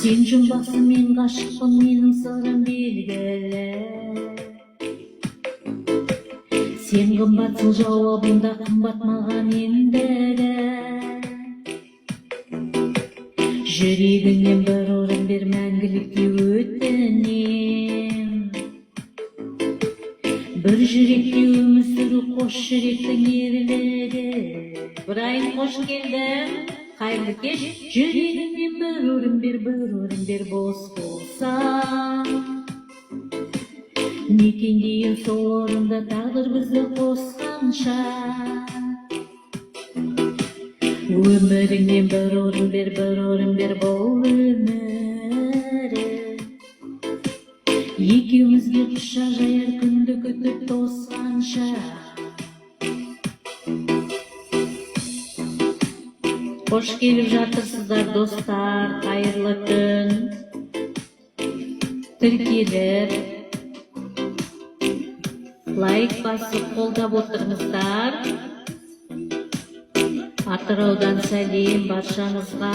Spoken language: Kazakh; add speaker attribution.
Speaker 1: Сен жұмбақсың, мен ғашықпын, менің сырым белгілі. Сен қымбатсың, жауабында қымбат маған ендігі. Жүрегіңнен бір орын бер, мәңгілікке өтінем. Бір жүректе өмір сүру қош жүректің ерлігі. Ибрайым, қош келдің, қайырлы кеш. Жүрегіңнен бір орын бер, бос болса. Мекендейін сол орында, тағдыр бізді қосқанша. Өміріңнен бір орын бер, бұл өмірі. Екеумізге құшақ жаяр, күнді күтіп тосқанша. Қош келіп жатырсыздар достар, қайырлы күн. Тіркеліп, лайк басып қолдап отырыңыздар. Атыраудан сәлем баршаңызға.